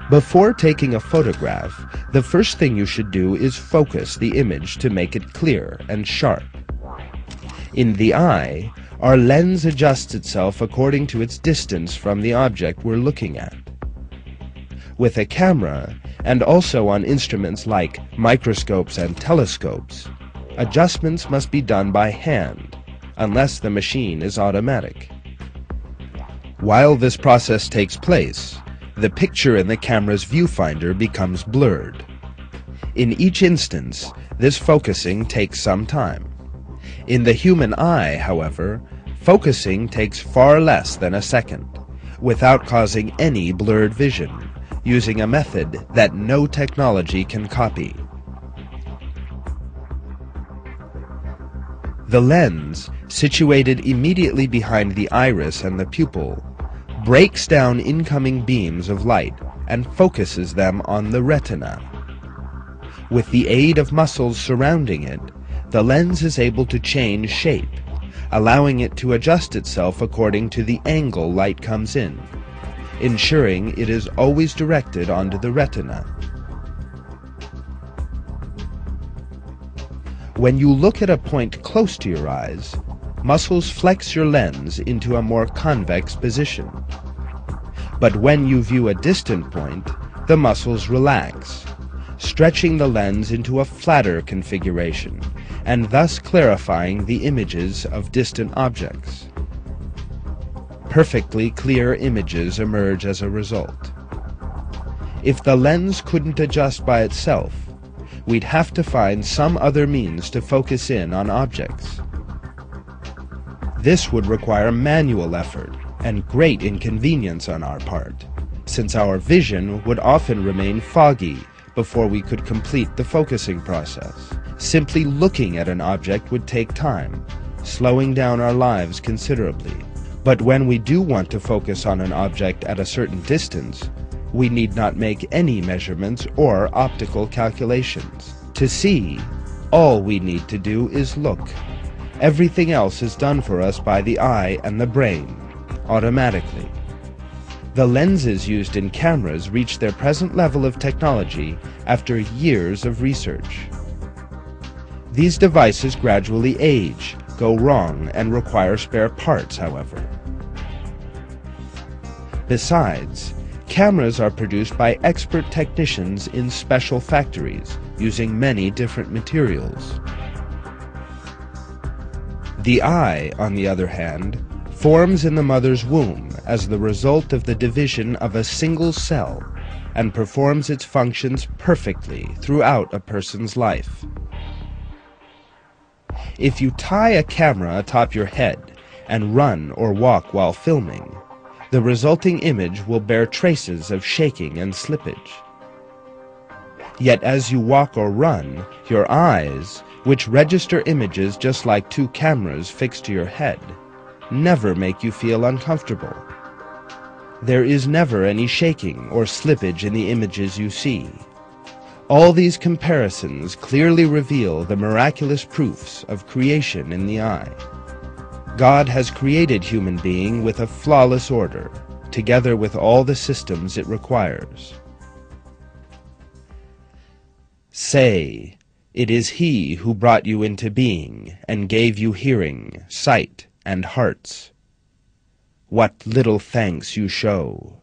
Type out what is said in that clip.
Before taking a photograph, the first thing you should do is focus the image to make it clear and sharp. In the eye, our lens adjusts itself according to its distance from the object we're looking at. With a camera, and also on instruments like microscopes and telescopes, adjustments must be done by hand, unless the machine is automatic. While this process takes place, the picture in the camera's viewfinder becomes blurred. In each instance, this focusing takes some time. In the human eye, however, focusing takes far less than a second, without causing any blurred vision, using a method that no technology can copy. The lens, situated immediately behind the iris and the pupil, breaks down incoming beams of light and focuses them on the retina. With the aid of muscles surrounding it, the lens is able to change shape, allowing it to adjust itself according to the angle light comes in, ensuring it is always directed onto the retina. When you look at a point close to your eyes, muscles flex your lens into a more convex position. But when you view a distant point, the muscles relax, stretching the lens into a flatter configuration, and thus clarifying the images of distant objects. Perfectly clear images emerge as a result. If the lens couldn't adjust by itself, we'd have to find some other means to focus in on objects. This would require manual effort and great inconvenience on our part, since our vision would often remain foggy before we could complete the focusing process. Simply looking at an object would take time, slowing down our lives considerably. But when we do want to focus on an object at a certain distance, we need not make any measurements or optical calculations. To see, all we need to do is look. Everything else is done for us by the eye and the brain, automatically. The lenses used in cameras reach their present level of technology after years of research. These devices gradually age, go wrong, and require spare parts, however. Besides, cameras are produced by expert technicians in special factories, using many different materials. The eye, on the other hand, forms in the mother's womb as the result of the division of a single cell and performs its functions perfectly throughout a person's life. If you tie a camera atop your head and run or walk while filming, the resulting image will bear traces of shaking and slippage. Yet as you walk or run, your eyes, which register images just like two cameras fixed to your head, never make you feel uncomfortable. There is never any shaking or slippage in the images you see. All these comparisons clearly reveal the miraculous proofs of creation in the eye. God has created human being with a flawless order, together with all the systems it requires. Say, it is He who brought you into being and gave you hearing, sight, and hearts. What little thanks you show!